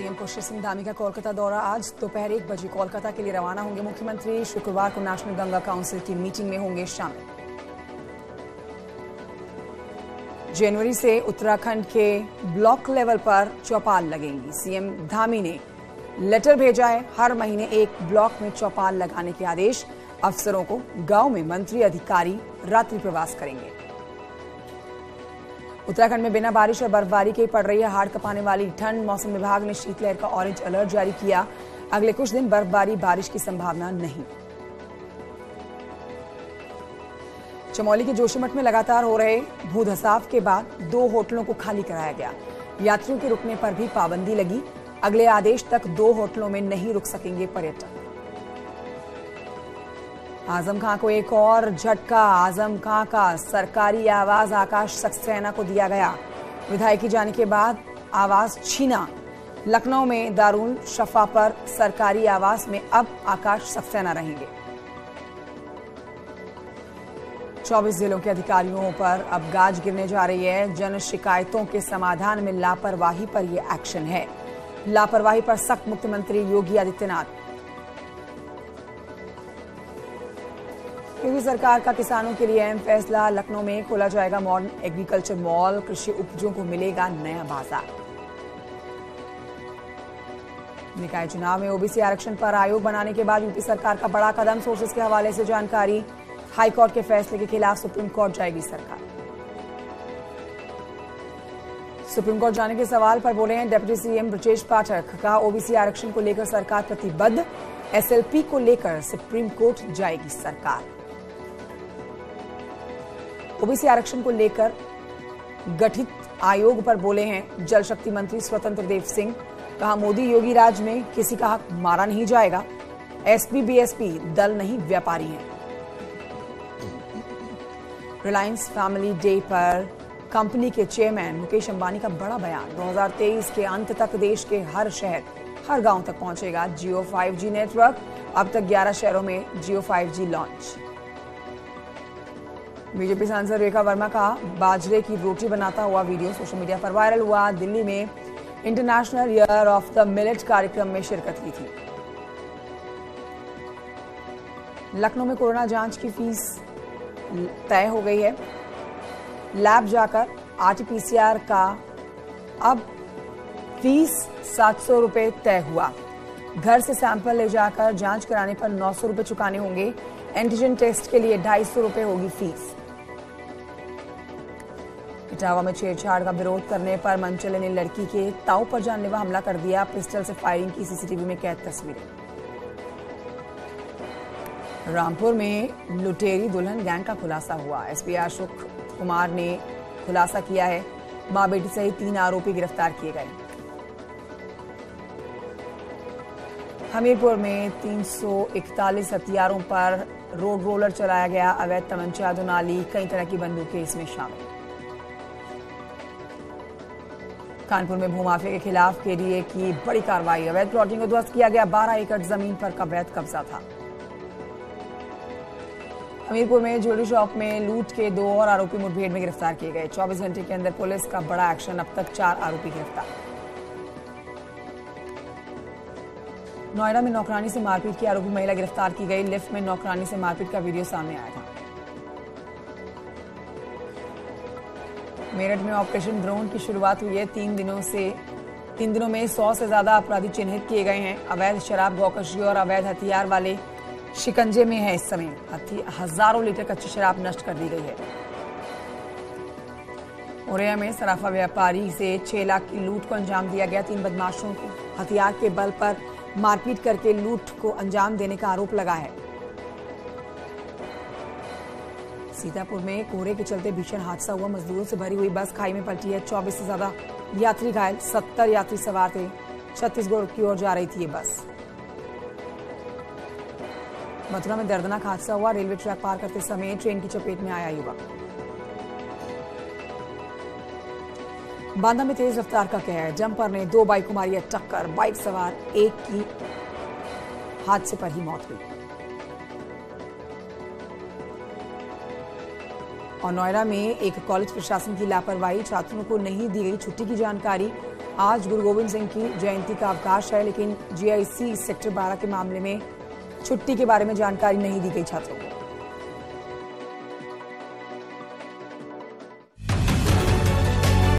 CM Pushkar Singh Dhami का कोलकाता दौरा। आज दोपहर 1 बजे कोलकाता के लिए रवाना होंगे मुख्यमंत्री। शुक्रवार को नेशनल गंगा काउंसिल की मीटिंग में होंगे शामिल। जनवरी से उत्तराखंड के ब्लॉक लेवल पर चौपाल लगेंगी। सीएम धामी ने लेटर भेजा है। हर महीने एक ब्लॉक में चौपाल लगाने के आदेश। अफसरों को गांव में मंत्री अधिकारी रात्रि प्रवास करेंगे। उत्तराखंड में बिना बारिश और बर्फबारी के पड़ रही है हाड़ कपाने वाली ठंड। मौसम विभाग ने शीतलहर का ऑरेंज अलर्ट जारी किया। अगले कुछ दिन बर्फबारी बारिश की संभावना नहीं। चमोली के जोशीमठ में लगातार हो रहे भूधसाव के बाद 2 होटलों को खाली कराया गया। यात्रियों के रुकने पर भी पाबंदी लगी। अगले आदेश तक 2 होटलों में नहीं रुक सकेंगे पर्यटक। आजम खां को एक और झटका। आजम खां का सरकारी आवास आकाश सक्सेना को दिया गया। विधायकी जाने के बाद आवास छीना। लखनऊ में दारुल शफा पर सरकारी आवास में अब आकाश सक्सेना रहेंगे। 24 जिलों के अधिकारियों पर अब गाज गिरने जा रही है। जन शिकायतों के समाधान में लापरवाही पर यह एक्शन है। लापरवाही पर सख्त मुख्यमंत्री योगी आदित्यनाथ। योगी सरकार का किसानों के लिए अहम फैसला। लखनऊ में खोला जाएगा मॉडर्न एग्रीकल्चर मॉल। कृषि उपजों को मिलेगा नया बाजार। निकाय चुनाव में ओबीसी आरक्षण पर आयोग बनाने के बाद यूपी सरकार का बड़ा कदम। सोर्सेस के हवाले से जानकारी। हाईकोर्ट के फैसले के खिलाफ सुप्रीम कोर्ट जाएगी सरकार। सुप्रीम कोर्ट जाने के सवाल पर बोले हैं डिप्टी सीएम ब्रजेश पाठक। कहा ओबीसी आरक्षण को लेकर सरकार प्रतिबद्ध। एसएलपी को लेकर सुप्रीम कोर्ट जाएगी सरकार। ओबीसी आरक्षण को लेकर गठित आयोग पर बोले हैं जल शक्ति मंत्री स्वतंत्र देव सिंह। कहा मोदी योगी राज में किसी का हक मारा नहीं जाएगा। एसपी बीएसपी दल नहीं व्यापारी हैं। रिलायंस फैमिली डे पर कंपनी के चेयरमैन मुकेश अंबानी का बड़ा बयान। 2023 के अंत तक देश के हर शहर हर गांव तक पहुंचेगा जियो 5G नेटवर्क। अब तक 11 शहरों में जियो 5G लॉन्च। बीजेपी सांसद रेखा वर्मा का बाजरे की रोटी बनाता हुआ वीडियो सोशल मीडिया पर वायरल हुआ। दिल्ली में international year of the millet कार्यक्रम में शिरकत की थी। लखनऊ में कोरोना जांच की फीस तय हो गई है। लैब जाकर आरटीपीसीआर का अब फीस 700 रुपए तय हुआ। घर से सैंपल ले जाकर जांच कराने पर 900 रुपए चुकाने होंगे। एंटीजन टेस्ट के लिए 250 रुपए होगी फीस। इटावा में छेड़छाड़ का विरोध करने पर मनचले ने लड़की के ताऊ पर जानलेवा हमला कर दिया। पिस्टल से फायरिंग की सीसीटीवी में कैद तस्वीरें। रामपुर में लुटेरी दुल्हन गैंग का खुलासा हुआ। एसपी अशोक कुमार ने खुलासा किया है। मां बेटी सहित 3 आरोपी गिरफ्तार किए गए। हमीरपुर में 341 हथियारों पर रोड रोलर चलाया गया। अवैध तमंचा, दुनाली, कई तरह की बंदूकें इसमें शामिल। कानपुर में भूमाफिया के खिलाफ केडीए की बड़ी कार्रवाई। अवैध प्लॉटिंग को ध्वस्त किया गया। 12 एकड़ जमीन पर अवैध कब्जा था। हमीरपुर में ज्वेलरी शॉप में लूट के 2 और आरोपी मुठभेड़ में गिरफ्तार किए गए। 24 घंटे के अंदर पुलिस का बड़ा एक्शन। अब तक 4 आरोपी गिरफ्तार। नोएडा में नौकरानी से मारपीट की आरोपी महिला गिरफ्तार की गई। लिफ्ट में नौकरानी से मारपीट का वीडियो सामने आया था। मेरठ में ऑपरेशन ड्रोन की शुरुआत हुई है। 3 दिनों में 100 से ज्यादा अपराधी चिन्हित किए गए हैं। अवैध शराब, गौकशी और अवैध हथियार वाले शिकंजे में है। इस समय हजारों लीटर कच्ची शराब नष्ट कर दी गई है। औरैया में सराफा व्यापारी से 6 लाख की लूट को अंजाम दिया गया। 3 बदमाशों को हथियार के बल पर मारपीट करके लूट को अंजाम देने का आरोप लगा है। सीतापुर में कोहरे के चलते भीषण हादसा हुआ। मजदूरों से भरी हुई बस खाई में पलटी है। 24 से ज्यादा यात्री घायल। 70 यात्री सवार थे। छत्तीसगढ़ की ओर जा रही थी ये बस। मथुरा में दर्दनाक हादसा हुआ। रेलवे ट्रैक पार करते समय ट्रेन की चपेट में आया युवक। बांदा में तेज रफ्तार का कहर। जंपर ने 2 बाइक को मारी टक्कर। बाइक सवार एक की हादसे पर ही मौत हुई। और नोएडा में एक कॉलेज प्रशासन की लापरवाही, छात्रों को नहीं दी गई छुट्टी की जानकारी। आज गुरु गोविंद सिंह की जयंती का अवकाश है, लेकिन जीआईसी सेक्टर 12 के मामले में छुट्टी के बारे में जानकारी नहीं दी गई छात्रों को।